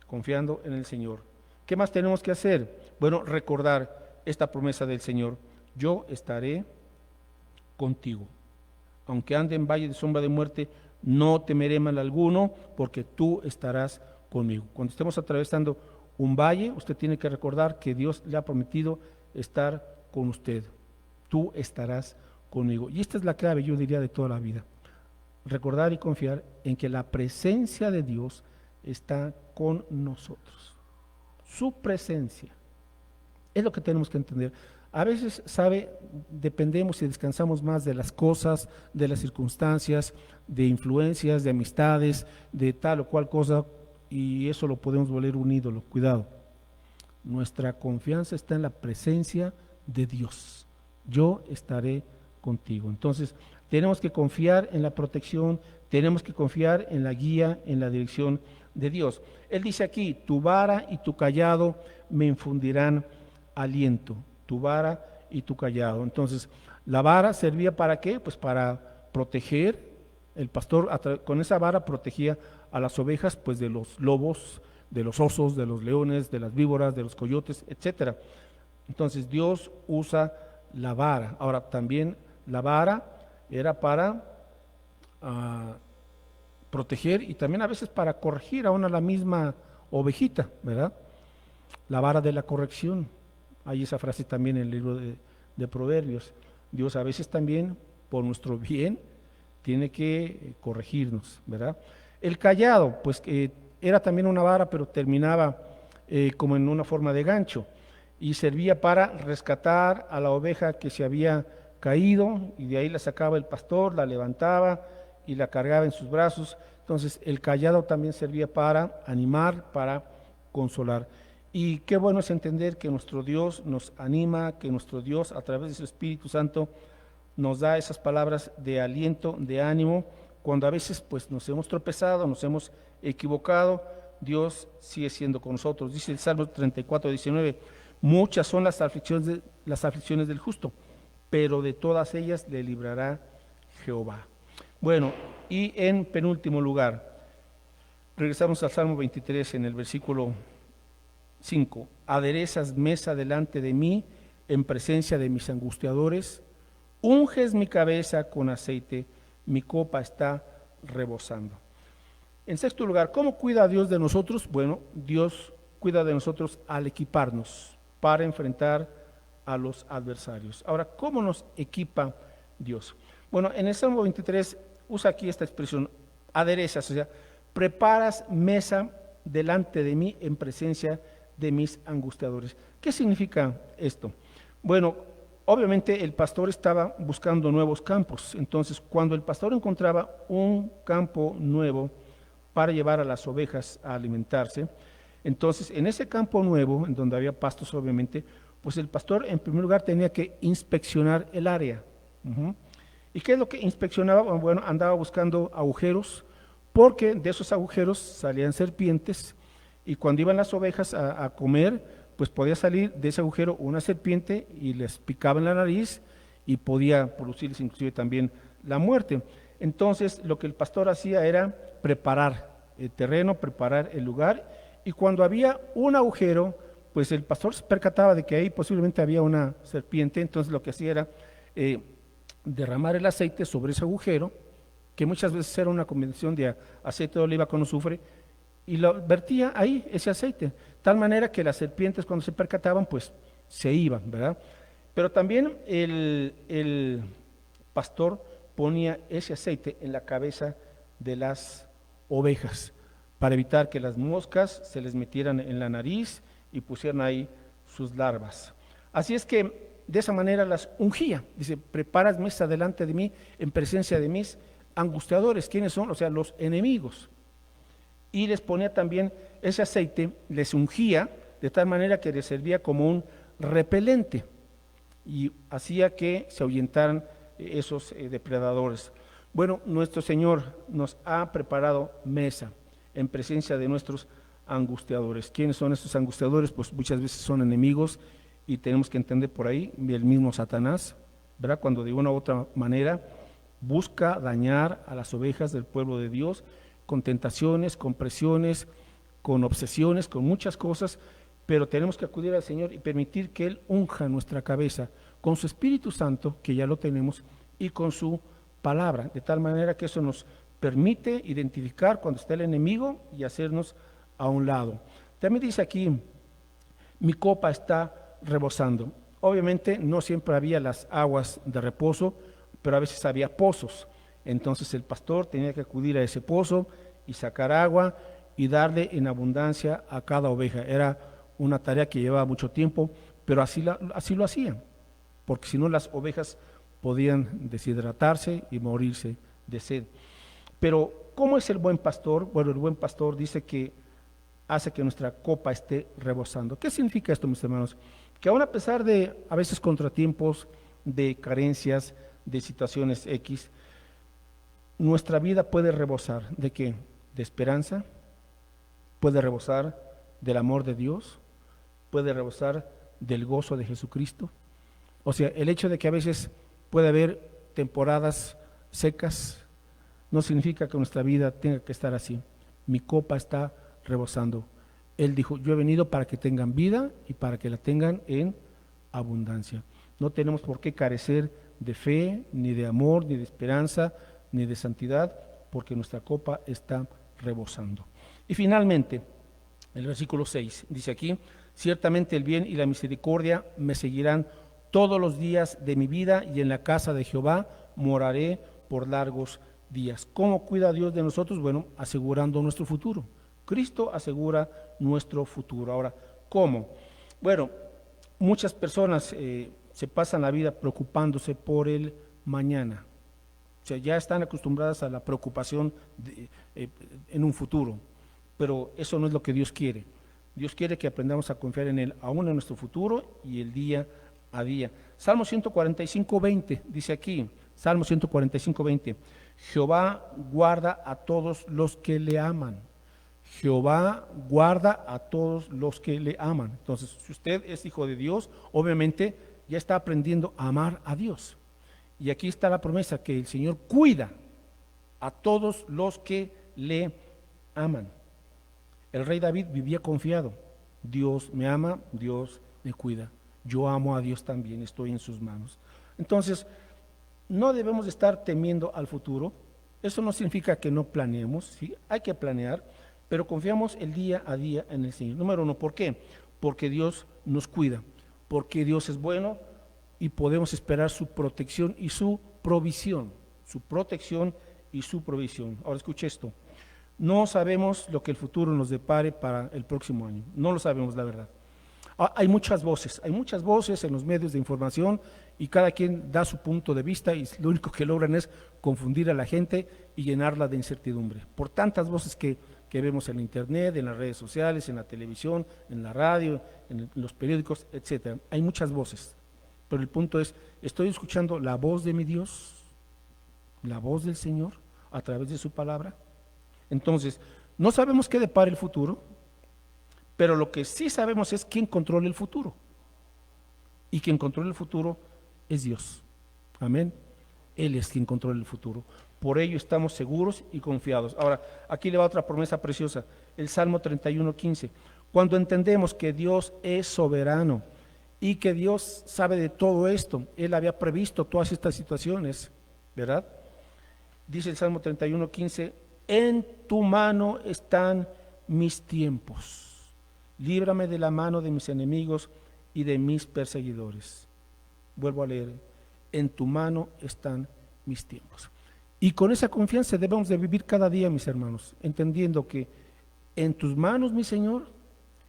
confiando en el Señor. ¿Qué más tenemos que hacer? Bueno, recordar esta promesa del Señor. Yo estaré contigo. Aunque ande en valle de sombra de muerte, no temeré mal alguno, porque tú estarás conmigo. Cuando estemos atravesando un valle, usted tiene que recordar que Dios le ha prometido estar con usted. Tú estarás conmigo. Y esta es la clave, yo diría, de toda la vida. Recordar y confiar en que la presencia de Dios está con nosotros. Su presencia. Es lo que tenemos que entender. A veces, sabe, dependemos y descansamos más de las cosas, de las circunstancias, de influencias, de amistades, de tal o cual cosa, y eso lo podemos volver un ídolo. Cuidado. Nuestra confianza está en la presencia de Dios. Yo estaré contigo. Entonces, tenemos que confiar en la protección, tenemos que confiar en la guía, en la dirección de Dios. Él dice aquí, tu vara y tu callado me infundirán aliento. Tu vara y tu callado. Entonces, la vara servía ¿para qué? Pues para proteger. El pastor con esa vara protegía a las ovejas pues de los lobos, de los osos, de los leones, de las víboras, de los coyotes, etcétera. Entonces, Dios usa la vara. Ahora, también la vara era para proteger y también a veces para corregir a la misma ovejita, ¿verdad? La vara de la corrección. Hay esa frase también en el libro de Proverbios. Dios a veces también, por nuestro bien, tiene que corregirnos, ¿verdad? El callado, pues era también una vara, pero terminaba como en una forma de gancho y servía para rescatar a la oveja que se había caído y de ahí la sacaba el pastor, la levantaba y la cargaba en sus brazos. Entonces el callado también servía para animar, para consolar. Y qué bueno es entender que nuestro Dios nos anima, que nuestro Dios a través de su Espíritu Santo nos da esas palabras de aliento, de ánimo, cuando a veces pues nos hemos tropezado, nos hemos equivocado, Dios sigue siendo con nosotros. Dice el Salmo 34:19, muchas son las aflicciones del justo, pero de todas ellas le librará Jehová. Bueno, y en penúltimo lugar, regresamos al Salmo 23 en el versículo 5. Aderezas mesa delante de mí en presencia de mis angustiadores, unges mi cabeza con aceite, mi copa está rebosando. En sexto lugar, ¿cómo cuida Dios de nosotros? Bueno, Dios cuida de nosotros al equiparnos para enfrentar a los adversarios. Ahora, ¿cómo nos equipa Dios? Bueno, en el Salmo 23 usa aquí esta expresión, aderezas, o sea, preparas mesa delante de mí en presencia de mis angustiadores. ¿Qué significa esto? Bueno, obviamente el pastor estaba buscando nuevos campos, entonces cuando el pastor encontraba un campo nuevo para llevar a las ovejas a alimentarse, entonces en ese campo nuevo, en donde había pastos obviamente, pues el pastor en primer lugar tenía que inspeccionar el área. ¿Y qué es lo que inspeccionaba? Bueno, andaba buscando agujeros, porque de esos agujeros salían serpientes, y cuando iban las ovejas a comer, pues podía salir de ese agujero una serpiente y les picaba en la nariz y podía producirles inclusive también la muerte. Entonces lo que el pastor hacía era preparar el terreno, preparar el lugar, y cuando había un agujero, pues el pastor se percataba de que ahí posiblemente había una serpiente, entonces lo que hacía era derramar el aceite sobre ese agujero, que muchas veces era una combinación de aceite de oliva con azufre, y lo vertía ahí, ese aceite, tal manera que las serpientes cuando se percataban, pues se iban, ¿verdad? Pero también el pastor ponía ese aceite en la cabeza de las ovejas, para evitar que las moscas se les metieran en la nariz y pusieran ahí sus larvas. Así es que de esa manera las ungía. Dice, preparas mesa delante de mí en presencia de mis angustiadores. ¿Quiénes son? O sea, los enemigos. Y les ponía también ese aceite, les ungía de tal manera que les servía como un repelente y hacía que se ahuyentaran esos depredadores. Bueno, nuestro Señor nos ha preparado mesa en presencia de nuestros angustiadores. ¿Quiénes son estos angustiadores? Pues muchas veces son enemigos, y tenemos que entender por ahí el mismo Satanás, ¿verdad? Cuando de una u otra manera busca dañar a las ovejas del pueblo de Dios con tentaciones, con presiones, con obsesiones, con muchas cosas, pero tenemos que acudir al Señor y permitir que Él unja nuestra cabeza con su Espíritu Santo, que ya lo tenemos, y con su palabra, de tal manera que eso nos permite identificar cuando está el enemigo y hacernos a un lado. También dice aquí, mi copa está rebosando. Obviamente no siempre había las aguas de reposo, pero a veces había pozos. Entonces el pastor tenía que acudir a ese pozo y sacar agua y darle en abundancia a cada oveja. Era una tarea que llevaba mucho tiempo, pero así lo hacían, porque si no las ovejas podían deshidratarse y morirse de sed. Pero ¿cómo es el buen pastor? Bueno, el buen pastor dice que hace que nuestra copa esté rebosando. ¿Qué significa esto, mis hermanos? Que aún a pesar de a veces contratiempos, de carencias, de situaciones X, nuestra vida puede rebosar. ¿De qué? De esperanza, puede rebosar del amor de Dios, puede rebosar del gozo de Jesucristo. O sea, el hecho de que a veces puede haber temporadas secas no significa que nuestra vida tenga que estar así. Mi copa está rebosando. Él dijo, yo he venido para que tengan vida y para que la tengan en abundancia. No tenemos por qué carecer de fe, ni de amor, ni de esperanza, ni de santidad, porque nuestra copa está rebosando. Y finalmente, el versículo 6 dice aquí, ciertamente el bien y la misericordia me seguirán todos los días de mi vida, y en la casa de Jehová moraré por largos días. ¿Cómo cuida Dios de nosotros? Bueno, asegurando nuestro futuro. Cristo asegura nuestro futuro. Ahora, ¿cómo? Bueno, muchas personas se pasan la vida preocupándose por el mañana. O sea, ya están acostumbradas a la preocupación en un futuro, pero eso no es lo que Dios quiere. Dios quiere que aprendamos a confiar en Él, aún en nuestro futuro y el día a día. Salmo 145:20 dice aquí, Salmo 145:20, Jehová guarda a todos los que le aman. Jehová guarda a todos los que le aman. Entonces, si usted es hijo de Dios, obviamente ya está aprendiendo a amar a Dios. Y aquí está la promesa que el Señor cuida a todos los que le aman. El rey David vivía confiado. Dios me ama, Dios me cuida. Yo amo a Dios también, estoy en sus manos. Entonces, no debemos estar temiendo al futuro. Eso no significa que no planeemos, ¿sí? Hay que planear, pero confiamos el día a día en el Señor. Número uno, ¿por qué? Porque Dios nos cuida, porque Dios es bueno y podemos esperar su protección y su provisión. Su protección y su provisión. Ahora escuche esto. No sabemos lo que el futuro nos depare para el próximo año. No lo sabemos, la verdad. Hay muchas voces en los medios de información y cada quien da su punto de vista y lo único que logran es confundir a la gente y llenarla de incertidumbre. Por tantas voces que vemos en internet, en las redes sociales, en la televisión, en la radio, en los periódicos, etcétera. Hay muchas voces, pero el punto es, ¿estoy escuchando la voz de mi Dios? ¿La voz del Señor a través de su palabra? Entonces, no sabemos qué depara el futuro, pero lo que sí sabemos es quién controla el futuro. Y quien controla el futuro es Dios. Amén. Él es quien controla el futuro. Por ello estamos seguros y confiados. Ahora, aquí le va otra promesa preciosa. El Salmo 31:15. Cuando entendemos que Dios es soberano y que Dios sabe de todo esto, Él había previsto todas estas situaciones, ¿verdad? Dice el Salmo 31:15, en tu mano están mis tiempos. Líbrame de la mano de mis enemigos y de mis perseguidores. Vuelvo a leer, en tu mano están mis tiempos. Y con esa confianza debemos de vivir cada día, mis hermanos, entendiendo que en tus manos, mi Señor,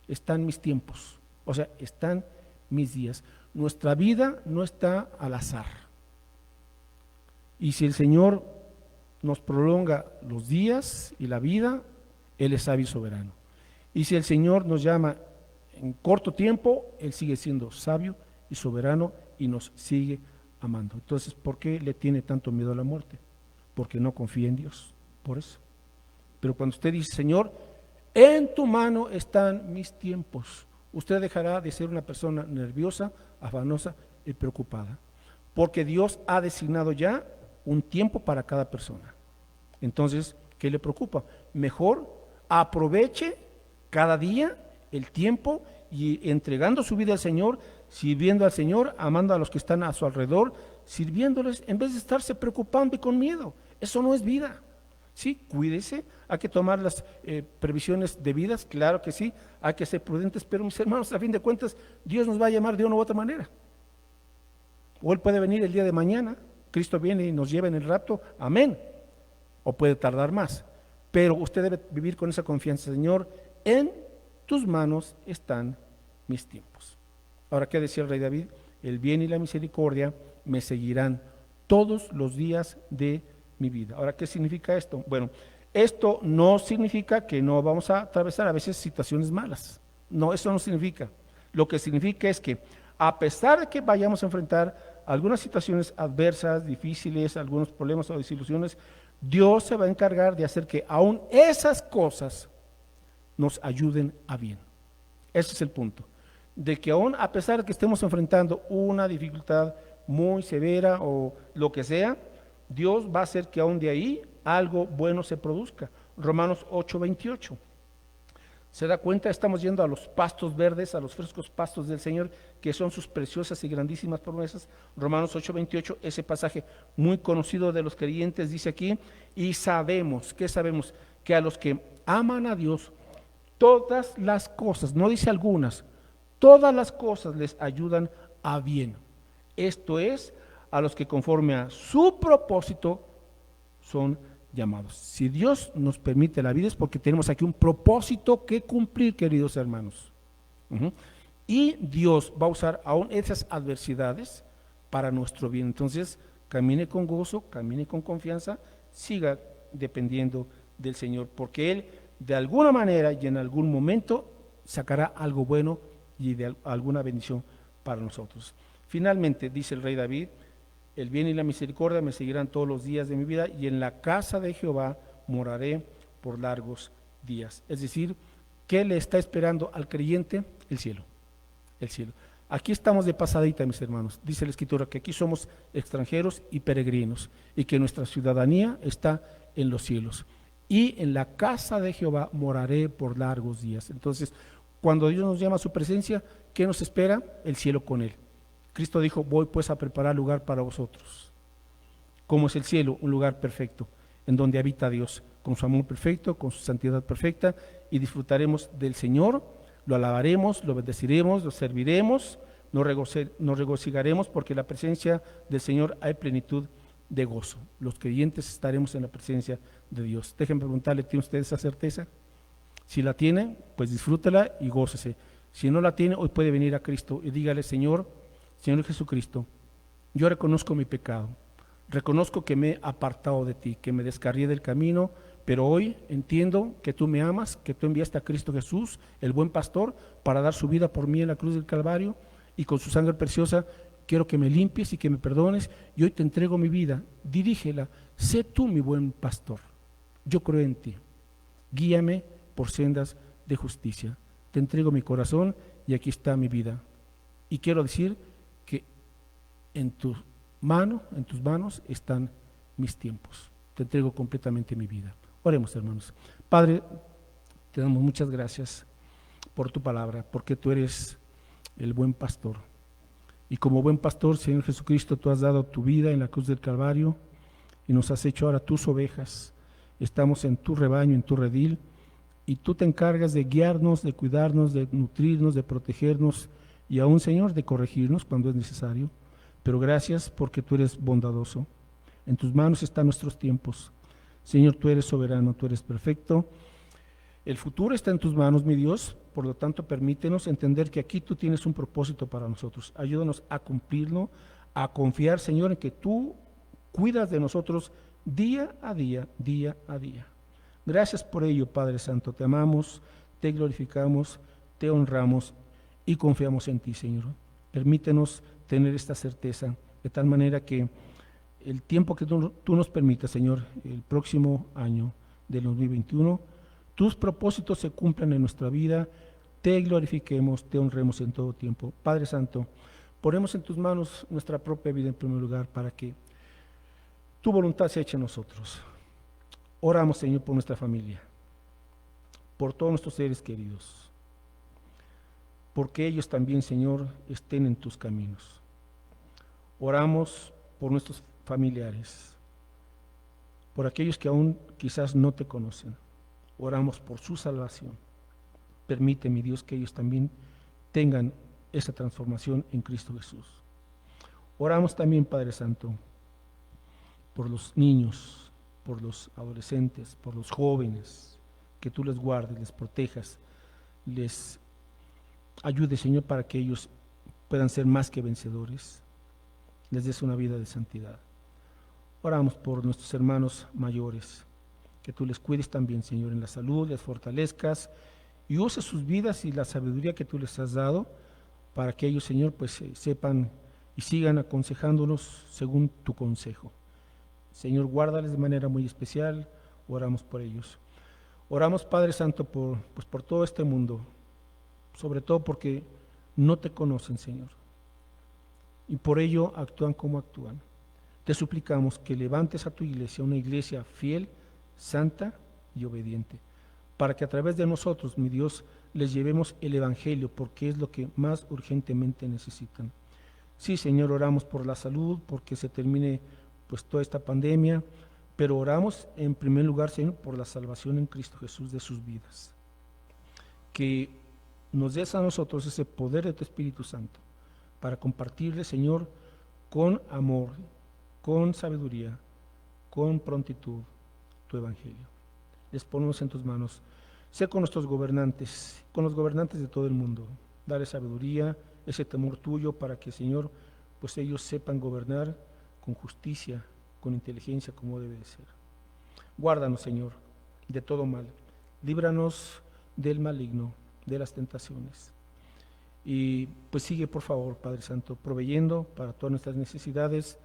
están mis tiempos, o sea, están mis días. Nuestra vida no está al azar. Y si el Señor nos prolonga los días y la vida, Él es sabio y soberano. Y si el Señor nos llama en corto tiempo, Él sigue siendo sabio y soberano y nos sigue amando. Entonces, ¿por qué le tiene tanto miedo a la muerte? Porque no confía en Dios, por eso. Pero cuando usted dice, Señor, en tu mano están mis tiempos, usted dejará de ser una persona nerviosa, afanosa y preocupada, porque Dios ha designado ya un tiempo para cada persona. Entonces, ¿qué le preocupa? Mejor aproveche cada día el tiempo y entregando su vida al Señor, sirviendo al Señor, amando a los que están a su alrededor, sirviéndoles en vez de estarse preocupando y con miedo. Eso no es vida. Sí, cuídese, hay que tomar las previsiones debidas, claro que sí, hay que ser prudentes, pero mis hermanos, a fin de cuentas, Dios nos va a llamar de una u otra manera. O Él puede venir el día de mañana, Cristo viene y nos lleva en el rapto, amén. O puede tardar más, pero usted debe vivir con esa confianza, Señor, en tus manos están mis tiempos. Ahora, ¿qué decía el rey David? El bien y la misericordia me seguirán todos los días de mi vida. Ahora, ¿qué significa esto? Bueno, esto no significa que no vamos a atravesar a veces situaciones malas. No, eso no significa. Lo que significa es que a pesar de que vayamos a enfrentar algunas situaciones adversas, difíciles, algunos problemas o desilusiones, Dios se va a encargar de hacer que aún esas cosas nos ayuden a bien. Ese es el punto. De que aún a pesar de que estemos enfrentando una dificultad muy severa o lo que sea, Dios va a hacer que aún de ahí algo bueno se produzca. Romanos 8:28. ¿Se da cuenta? Estamos yendo a los pastos verdes, a los frescos pastos del Señor, que son sus preciosas y grandísimas promesas. Romanos 8:28, ese pasaje muy conocido de los creyentes, dice aquí, y sabemos, ¿qué sabemos? Que a los que aman a Dios, todas las cosas, no dice algunas, todas las cosas les ayudan a bien. Esto es, a los que conforme a su propósito son llamados. Si Dios nos permite la vida es porque tenemos aquí un propósito que cumplir, queridos hermanos. Y Dios va a usar aún esas adversidades para nuestro bien. Entonces, camine con gozo, camine con confianza, siga dependiendo del Señor, porque Él de alguna manera y en algún momento sacará algo bueno y de alguna bendición para nosotros. Finalmente, dice el rey David, el bien y la misericordia me seguirán todos los días de mi vida y en la casa de Jehová moraré por largos días. Es decir, ¿qué le está esperando al creyente? El cielo, el cielo. Aquí estamos de pasadita, mis hermanos. Dice la Escritura que aquí somos extranjeros y peregrinos y que nuestra ciudadanía está en los cielos. Y en la casa de Jehová moraré por largos días. Entonces, cuando Dios nos llama a su presencia, ¿qué nos espera? El cielo con Él. Cristo dijo, voy pues a preparar lugar para vosotros. ¿Cómo es el cielo? Un lugar perfecto, en donde habita Dios, con su amor perfecto, con su santidad perfecta, y disfrutaremos del Señor, lo alabaremos, lo bendeciremos, lo serviremos, nos regocijaremos, porque en la presencia del Señor hay plenitud de gozo. Los creyentes estaremos en la presencia de Dios. Déjenme preguntarle, ¿tiene usted esa certeza? Si la tiene, pues disfrútela y gócese. Si no la tiene, hoy puede venir a Cristo y dígale, Señor Jesucristo, yo reconozco mi pecado, reconozco que me he apartado de ti, que me descarrié del camino, pero hoy entiendo que tú me amas, que tú enviaste a Cristo Jesús, el buen pastor, para dar su vida por mí en la cruz del Calvario, y con su sangre preciosa quiero que me limpies y que me perdones, y hoy te entrego mi vida, dirígela, sé tú mi buen pastor, yo creo en ti, guíame por sendas de justicia, te entrego mi corazón y aquí está mi vida. Y quiero decir que en tus manos están mis tiempos. Te entrego completamente mi vida. Oremos, hermanos. Padre, te damos muchas gracias por tu palabra, porque tú eres el buen pastor. Y como buen pastor, Señor Jesucristo, tú has dado tu vida en la cruz del Calvario y nos has hecho ahora tus ovejas. Estamos en tu rebaño, en tu redil, y tú te encargas de guiarnos, de cuidarnos, de nutrirnos, de protegernos y aún, Señor, de corregirnos cuando es necesario. Pero gracias porque tú eres bondadoso. En tus manos están nuestros tiempos. Señor, tú eres soberano, tú eres perfecto. El futuro está en tus manos, mi Dios. Por lo tanto, permítenos entender que aquí tú tienes un propósito para nosotros. Ayúdanos a cumplirlo, a confiar, Señor, en que tú cuidas de nosotros día a día, día a día. Gracias por ello, Padre Santo. Te amamos, te glorificamos, te honramos y confiamos en ti, Señor. Permítenos tener esta certeza, de tal manera que el tiempo que tú nos permitas, Señor, el próximo año del 2021, tus propósitos se cumplan en nuestra vida, te glorifiquemos, te honremos en todo tiempo. Padre Santo, ponemos en tus manos nuestra propia vida en primer lugar para que tu voluntad se eche en nosotros. Oramos, Señor, por nuestra familia, por todos nuestros seres queridos, porque ellos también, Señor, estén en tus caminos. Oramos por nuestros familiares, por aquellos que aún quizás no te conocen. Oramos por su salvación. Permite, mi Dios, que ellos también tengan esa transformación en Cristo Jesús. Oramos también, Padre Santo, por los niños, por los adolescentes, por los jóvenes, que tú les guardes, les protejas, les ayudes, Señor, para que ellos puedan ser más que vencedores, les des una vida de santidad. Oramos por nuestros hermanos mayores, que tú les cuides también, Señor, en la salud, les fortalezcas y uses sus vidas y la sabiduría que tú les has dado para que ellos, Señor, pues sepan y sigan aconsejándonos según tu consejo. Señor, guárdales de manera muy especial, oramos por ellos. Oramos, Padre Santo, por todo este mundo, sobre todo porque no te conocen, Señor, y por ello actúan como actúan. Te suplicamos que levantes a tu iglesia, una iglesia fiel, santa y obediente, para que a través de nosotros, mi Dios, les llevemos el Evangelio, porque es lo que más urgentemente necesitan. Sí, Señor, oramos por la salud, porque se termine pues toda esta pandemia, pero oramos en primer lugar, Señor, por la salvación en Cristo Jesús de sus vidas. Que nos des a nosotros ese poder de tu Espíritu Santo para compartirle, Señor, con amor, con sabiduría, con prontitud, tu Evangelio. Les ponemos en tus manos. Sé con nuestros gobernantes, con los gobernantes de todo el mundo. Dale sabiduría, ese temor tuyo para que, Señor, pues ellos sepan gobernar con justicia, con inteligencia, como debe de ser. Guárdanos, Señor, de todo mal. Líbranos del maligno. de las tentaciones. Y pues sigue, por favor, Padre Santo, proveyendo para todas nuestras necesidades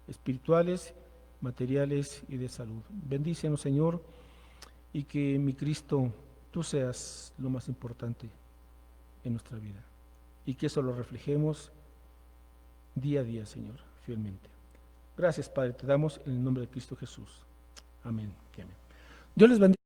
espirituales, materiales y de salud. Bendícenos, Señor, y que mi Cristo, tú seas lo más importante en nuestra vida. Y que eso lo reflejemos día a día, Señor, fielmente. Gracias, Padre, te damos en el nombre de Cristo Jesús. Amén. Amén. Dios les bendiga.